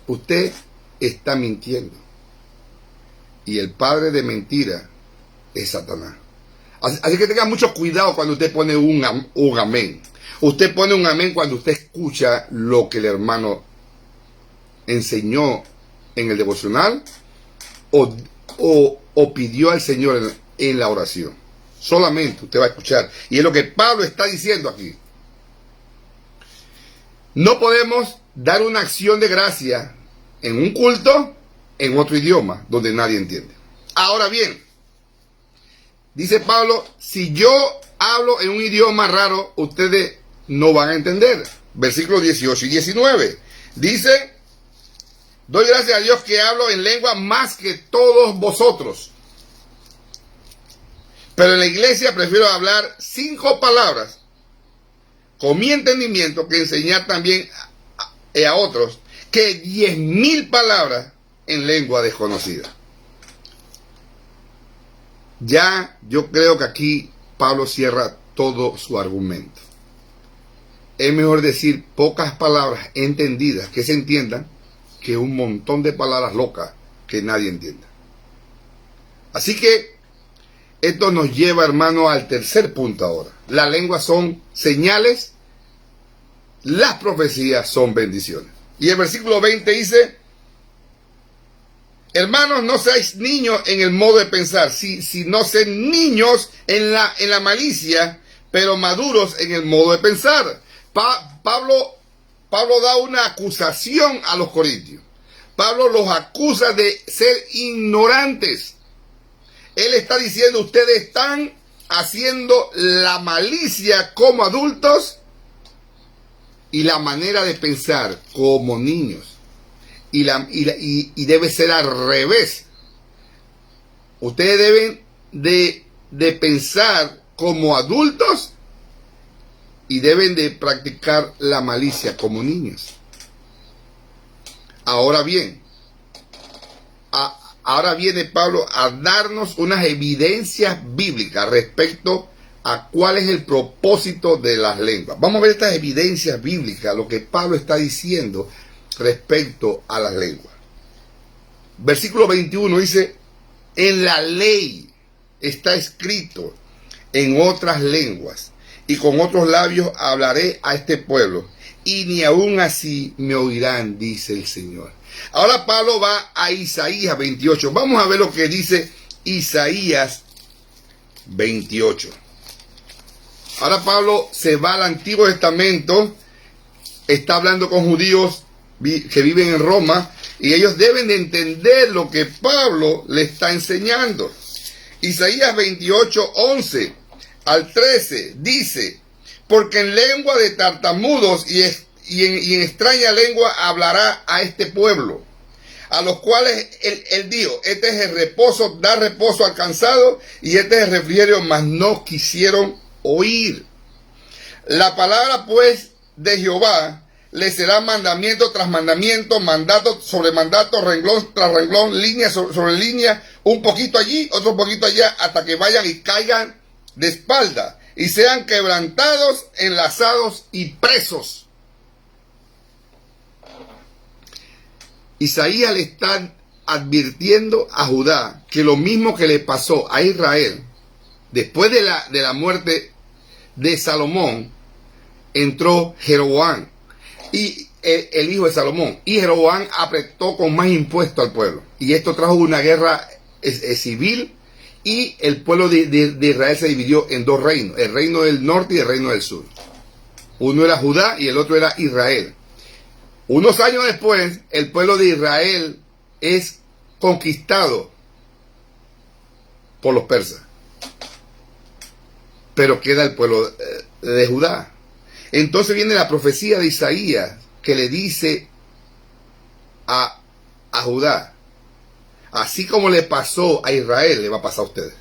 Usted está mintiendo. Y el padre de mentira es Satanás. Así que tenga mucho cuidado cuando usted pone un amén. Usted pone un amén cuando usted escucha lo que el hermano enseñó en el devocional o pidió al Señor en la oración. Solamente usted va a escuchar. Y es lo que Pablo está diciendo aquí. No podemos dar una acción de gracia en un culto en otro idioma donde nadie entiende. Ahora bien, dice Pablo, si yo hablo en un idioma raro, ustedes no van a entender. Versículos 18 y 19. Dice, doy gracias a Dios que hablo en lengua más que todos vosotros. Pero en la iglesia prefiero hablar 5 palabras con mi entendimiento que enseñar también a otros que 10.000 palabras en lengua desconocida. Ya yo creo que aquí Pablo cierra todo su argumento. Es mejor decir pocas palabras entendidas que se entiendan que un montón de palabras locas que nadie entienda. Así que esto nos lleva, hermano, al tercer punto ahora. Las lenguas son señales, las profecías son bendiciones. Y el versículo 20 dice, hermanos, no seáis niños en el modo de pensar, sino sed niños en la malicia, pero maduros en el modo de pensar. Pablo da una acusación a los corintios. Pablo los acusa de ser ignorantes. Él está diciendo, ustedes están haciendo la malicia como adultos y la manera de pensar como niños. Y debe ser al revés. Ustedes deben de pensar como adultos y deben de practicar la malicia como niños. Ahora bien, ahora viene Pablo a darnos unas evidencias bíblicas respecto a cuál es el propósito de las lenguas. Vamos a ver estas evidencias bíblicas, lo que Pablo está diciendo respecto a las lenguas. Versículo 21 dice, en la ley está escrito en otras lenguas y con otros labios hablaré a este pueblo y ni aún así me oirán, dice el Señor. Ahora Pablo va a Isaías 28. Vamos a ver lo que dice Isaías 28. Ahora Pablo se va al Antiguo Testamento, está hablando con judíos que viven en Roma, y ellos deben de entender lo que Pablo le está enseñando. Isaías 28, 11 al 13 dice: porque en lengua de tartamudos y en extraña lengua hablará a este pueblo, a los cuales él dijo: este es el reposo, da reposo al cansado, y este es el refrigerio, mas no quisieron oír. La palabra pues de Jehová le será mandamiento tras mandamiento, mandato sobre mandato, renglón tras renglón, línea sobre línea, un poquito allí, otro poquito allá, hasta que vayan y caigan de espalda y sean quebrantados, enlazados y presos. Isaías le está advirtiendo a Judá que lo mismo que le pasó a Israel después de la muerte de Salomón, entró Jeroboam, y el hijo de Salomón, y Jeroboam apretó con más impuestos al pueblo, y esto trajo una guerra civil, y el pueblo de Israel se dividió en dos reinos: el reino del norte y el reino del sur. Uno era Judá y el otro era Israel. Unos años después, el pueblo de Israel es conquistado por los persas, pero queda el pueblo de Judá. Entonces viene la profecía de Isaías, que le dice a Judá: así como le pasó a Israel, le va a pasar a ustedes.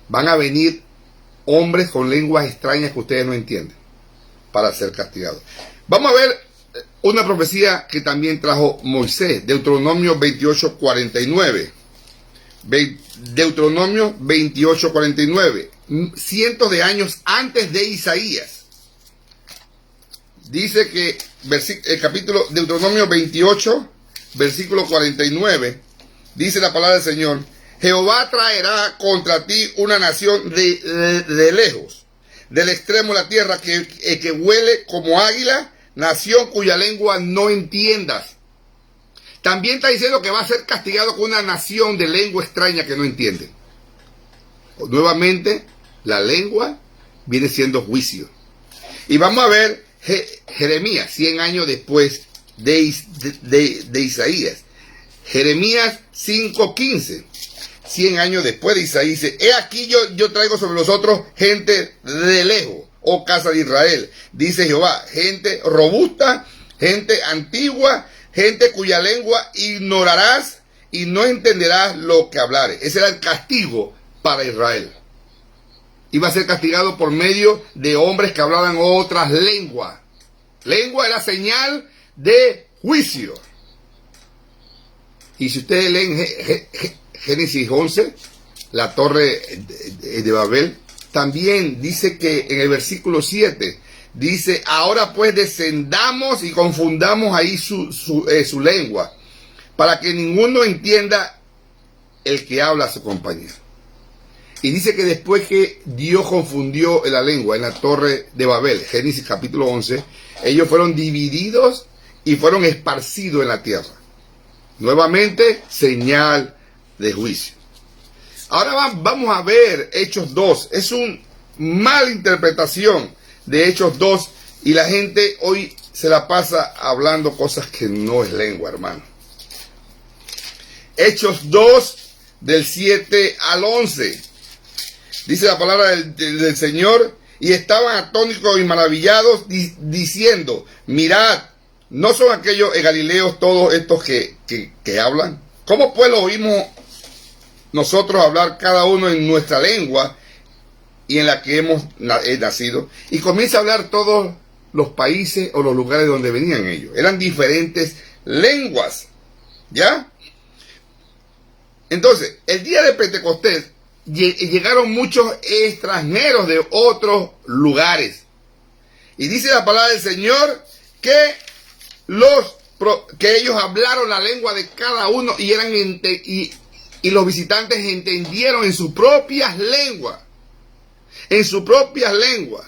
Van a venir hombres con lenguas extrañas que ustedes no entienden para ser castigados. Vamos a ver una profecía que también trajo Moisés, Deuteronomio 28, 49. Deuteronomio 28, 49. Cientos de años antes de Isaías. Dice que el capítulo Deuteronomio 28, versículo 49, dice la palabra del Señor: Jehová traerá contra ti una nación de lejos, del extremo de la tierra, que huele como águila, nación cuya lengua no entiendas. También está diciendo que va a ser castigado con una nación de lengua extraña que no entiende. Nuevamente, la lengua viene siendo juicio. Y vamos a ver Jeremías, 100 años después de Isaías. Jeremías 5:15. 100 años después de Isaías dice: he aquí yo traigo sobre vosotros gente de lejos, oh casa de Israel, dice Jehová, gente robusta, gente antigua, gente cuya lengua ignorarás y no entenderás lo que hablares. Ese era el castigo para Israel. Iba a ser castigado por medio de hombres que hablaban otras lenguas. Lengua era señal de juicio. Y si ustedes leen Génesis 11, la torre de Babel, también dice que en el versículo 7, dice: ahora pues descendamos y confundamos ahí su lengua, para que ninguno entienda el que habla a su compañero. Y dice que después que Dios confundió la lengua en la torre de Babel, Génesis capítulo 11, ellos fueron divididos y fueron esparcidos en la tierra. Nuevamente, señal de juicio. Ahora vamos a ver Hechos 2. Es una mala interpretación de Hechos 2, y la gente hoy se la pasa hablando cosas que no es lengua, hermano. Hechos 2, del 7 al 11. Dice la palabra del Señor: y estaban atónitos y maravillados, diciendo: mirad, ¿no son aquellos galileos todos estos que hablan? ¿Cómo pues lo oímos nosotros hablar cada uno en nuestra lengua y en la que hemos nacido? Y comienza a hablar todos los países o los lugares donde venían ellos. Eran diferentes lenguas, ¿ya? Entonces, el día de Pentecostés llegaron muchos extranjeros de otros lugares. Y dice la palabra del Señor que ellos hablaron la lengua de cada uno, y los visitantes entendieron en sus propias lenguas. En sus propias lenguas.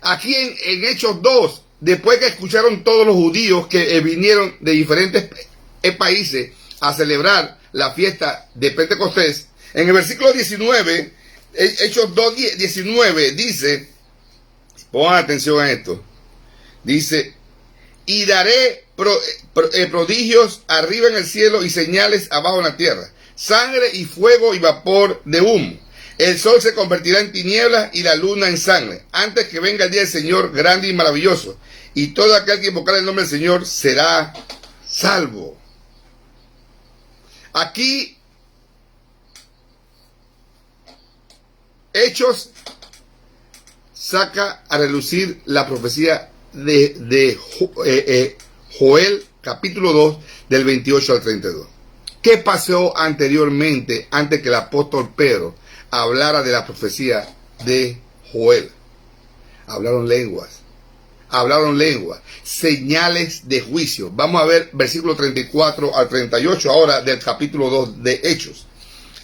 Aquí en Hechos 2, después que escucharon todos los judíos que vinieron de diferentes países a celebrar la fiesta de Pentecostés, en el versículo 19, Hechos 2, 19, dice, pongan atención a esto, dice: y daré prodigios arriba en el cielo y señales abajo en la tierra, sangre y fuego y vapor de humo. El sol se convertirá en tinieblas y la luna en sangre, antes que venga el día del Señor grande y maravilloso. Y todo aquel que invocar el nombre del Señor será salvo. Aquí, Hechos saca a relucir la profecía de Joel, capítulo 2, del 28 al 32. ¿Qué pasó anteriormente, antes que el apóstol Pedro hablara de la profecía de Joel? Hablaron lenguas, señales de juicio. Vamos a ver versículo 34 al 38 ahora del capítulo 2 de Hechos.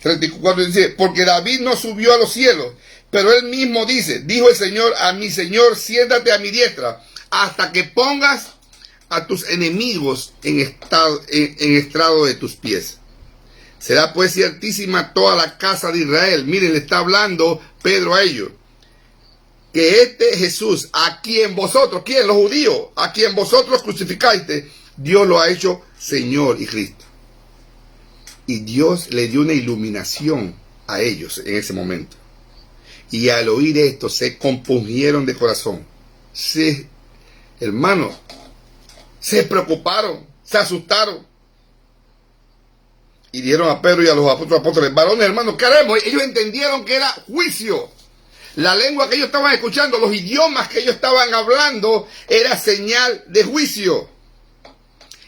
34 dice, porque David no subió a los cielos, pero él mismo dice, dijo el Señor a mi Señor, siéntate a mi diestra, hasta que pongas a tus enemigos en estrado de tus pies. Será pues ciertísima toda la casa de Israel. Miren, le está hablando Pedro a ellos. Que este Jesús, a quien vosotros, ¿quién? Los judíos, a quien vosotros crucificaste, Dios lo ha hecho Señor y Cristo. Y Dios le dio una iluminación a ellos en ese momento. Y al oír esto se compungieron de corazón. Hermanos, se preocuparon, se asustaron. Y dijeron a Pedro y a los apóstoles, varones, hermanos, ¿qué haremos? Ellos entendieron que era juicio. La lengua que ellos estaban escuchando, los idiomas que ellos estaban hablando, era señal de juicio.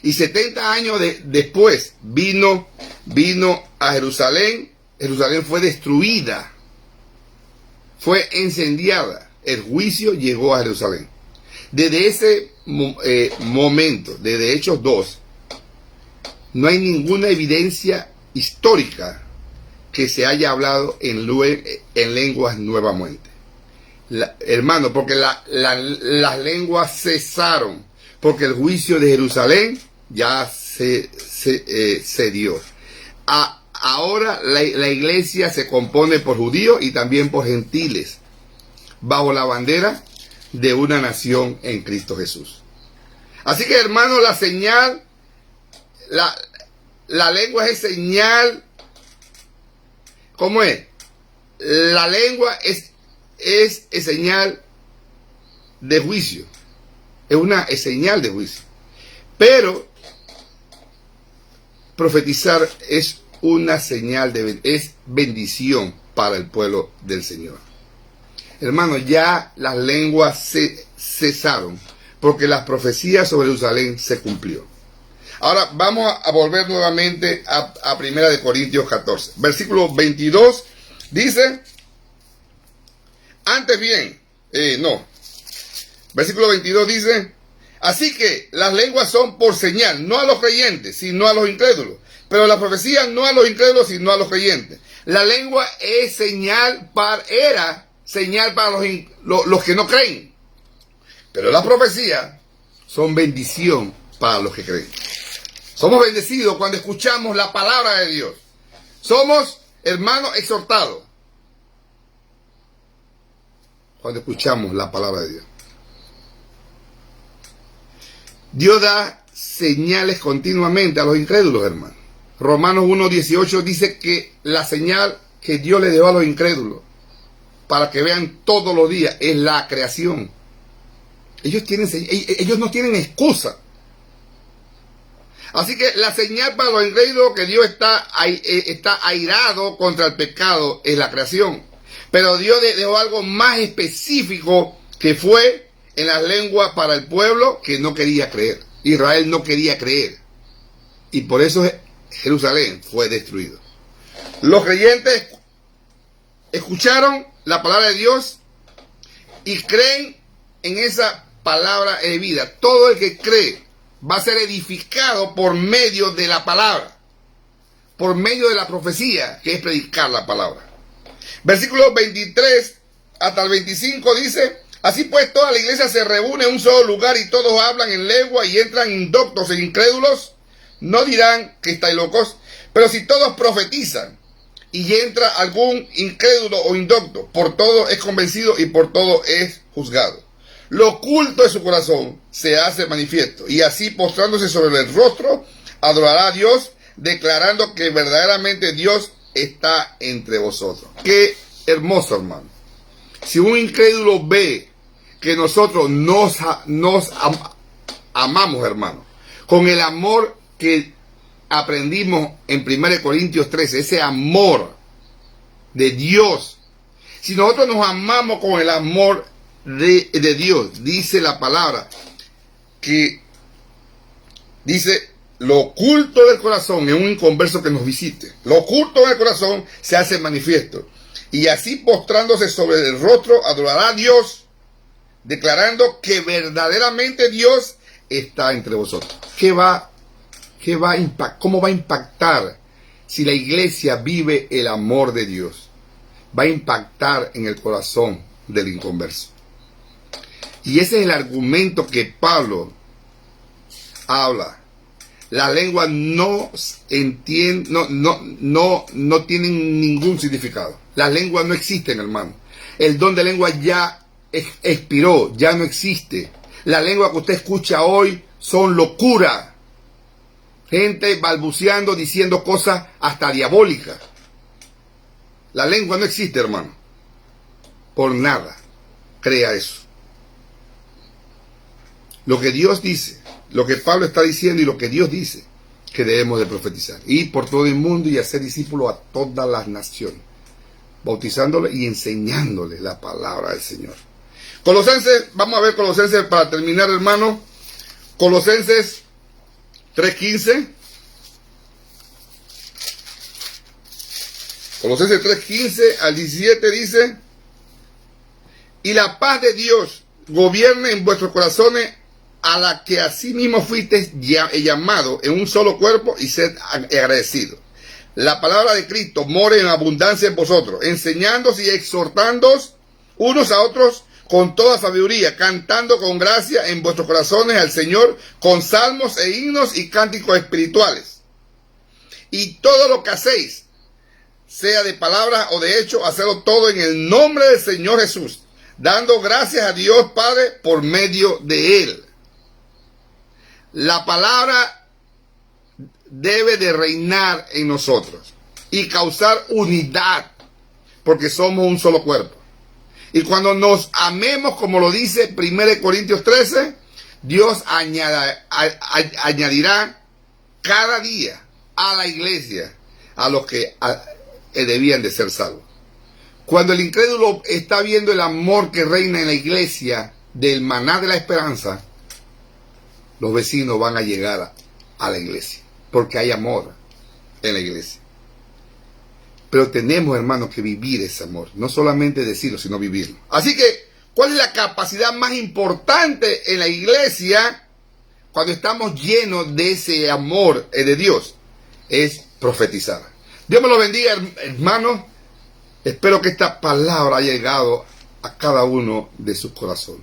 Y 70 años después vino a Jerusalén. Jerusalén fue destruida, fue incendiada. El juicio llegó a Jerusalén. Desde ese momento, desde Hechos 2, no hay ninguna evidencia histórica que se haya hablado en lenguas nuevamente. Hermano, porque las lenguas cesaron, porque el juicio de Jerusalén ya se dio. Ahora la iglesia se compone por judíos y también por gentiles, bajo la bandera de una nación en Cristo Jesús. Así que, hermano, la señal, la lengua es señal. ¿Cómo es? La lengua es señal de juicio. Es señal de juicio. Pero profetizar es una señal es bendición para el pueblo del Señor. Hermano, ya las lenguas cesaron, porque las profecías sobre Jerusalén se cumplió. Ahora vamos a volver nuevamente a 1 Corintios 14. Versículo 22 dice, antes bien, versículo 22 dice, así que las lenguas son por señal, no a los creyentes, sino a los incrédulos. Pero la profecía no a los incrédulos, sino a los creyentes. La lengua es era señal para los que no creen. Pero la profecía son bendición para los que creen. Somos bendecidos cuando escuchamos la palabra de Dios. Somos, hermanos, exhortados cuando escuchamos la palabra de Dios. Dios da señales continuamente a los incrédulos, hermanos. Romanos 1:18 dice que la señal que Dios le dio a los incrédulos para que vean todos los días es la creación. Ellos no tienen excusa. Así que la señal para los incrédulos que Dios está airado contra el pecado es la creación. Pero Dios dejó algo más específico, que fue en las lenguas para el pueblo que no quería creer. Israel no quería creer. Y por eso Jerusalén fue destruido. Los creyentes escucharon la palabra de Dios y creen en esa palabra de vida. Todo el que cree va a ser edificado por medio de la palabra, por medio de la profecía, que es predicar la palabra. Versículos 23 hasta el 25 dice, así pues toda la iglesia se reúne en un solo lugar y todos hablan en lengua y entran indoctos e incrédulos, no dirán que estáis locos, pero si todos profetizan y entra algún incrédulo o indocto, por todo es convencido y por todo es juzgado. lo oculto de su corazón se hace manifiesto, y así postrándose sobre el rostro, adorará a Dios, declarando que verdaderamente Dios está entre vosotros. Qué hermoso, hermano. Si un incrédulo ve que nosotros nos amamos, hermano, con el amor que aprendimos en 1 Corintios 13, ese amor de Dios. Si nosotros nos amamos con el amor de Dios, dice la palabra, que dice, lo oculto del corazón, en un inconverso que nos visite, lo oculto del corazón se hace manifiesto, y así postrándose sobre el rostro, adorará a Dios, declarando que verdaderamente Dios está entre vosotros. ¿Cómo va a impactar si la iglesia vive el amor de Dios? Va a impactar en el corazón del inconverso. Y ese es el argumento que Pablo habla. La lengua no entiende, no tienen ningún significado. Las lenguas no existen, hermano. El don de lengua ya expiró, ya no existe. La lengua que usted escucha hoy son locura. Gente balbuceando, diciendo cosas hasta diabólicas. La lengua no existe, hermano. Por nada. Crea eso. Lo que Dios dice, lo que Pablo está diciendo y lo que Dios dice, que debemos de profetizar. Ir por todo el mundo y hacer discípulos a todas las naciones, bautizándole y enseñándole la palabra del Señor. Colosenses, vamos a ver Colosenses para terminar, hermano. Colosenses 3:15. Colosenses 3:15 al 17 dice: y la paz de Dios gobierne en vuestros corazones, a la que asimismo fuisteis llamado en un solo cuerpo, y sed agradecidos. La palabra de Cristo more en abundancia en vosotros, enseñándoos y exhortándoos unos a otros con toda sabiduría, cantando con gracia en vuestros corazones al Señor, con salmos e himnos y cánticos espirituales. Y todo lo que hacéis, sea de palabra o de hecho, hacedlo todo en el nombre del Señor Jesús, dando gracias a Dios Padre por medio de Él. La palabra debe de reinar en nosotros y causar unidad, porque somos un solo cuerpo. Y cuando nos amemos, como lo dice 1 Corintios 13, Dios añadirá cada día a la iglesia a los que debían de ser salvos. Cuando el incrédulo está viendo el amor que reina en la iglesia del maná de la esperanza, los vecinos van a llegar a la iglesia, porque hay amor en la iglesia. Pero tenemos, hermanos, que vivir ese amor. No solamente decirlo, sino vivirlo. Así que, ¿cuál es la capacidad más importante en la iglesia cuando estamos llenos de ese amor de Dios? Es profetizar. Dios me lo bendiga, hermanos. Espero que esta palabra haya llegado a cada uno de sus corazones.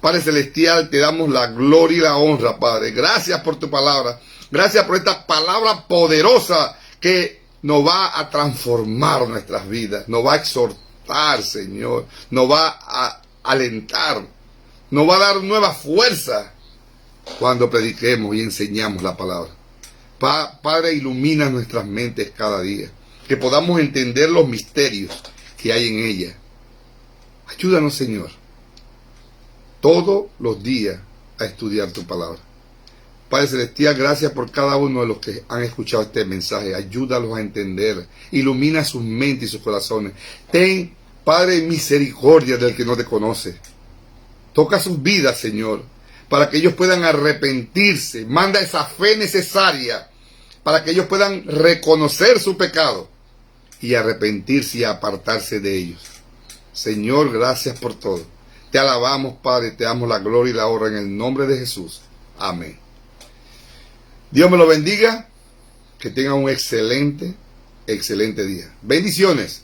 Padre Celestial, te damos la gloria y la honra, Padre. Gracias por tu palabra. Gracias por esta palabra poderosa que nos va a transformar nuestras vidas. Nos va a exhortar, Señor. Nos va a alentar. Nos va a dar nueva fuerza cuando prediquemos y enseñamos la palabra. Padre, ilumina nuestras mentes cada día. Que podamos entender los misterios que hay en ella. Ayúdanos, Señor, todos los días a estudiar tu palabra. Padre Celestial, gracias por cada uno de los que han escuchado este mensaje. Ayúdalos a entender. Ilumina sus mentes y sus corazones. Ten, Padre, misericordia del que no te conoce. Toca sus vidas, Señor, para que ellos puedan arrepentirse. Manda esa fe necesaria para que ellos puedan reconocer su pecado y arrepentirse y apartarse de ellos. Señor, gracias por todo. Te alabamos, Padre, te damos la gloria y la honra en el nombre de Jesús. Amén. Dios me lo bendiga. Que tengan un excelente día. Bendiciones.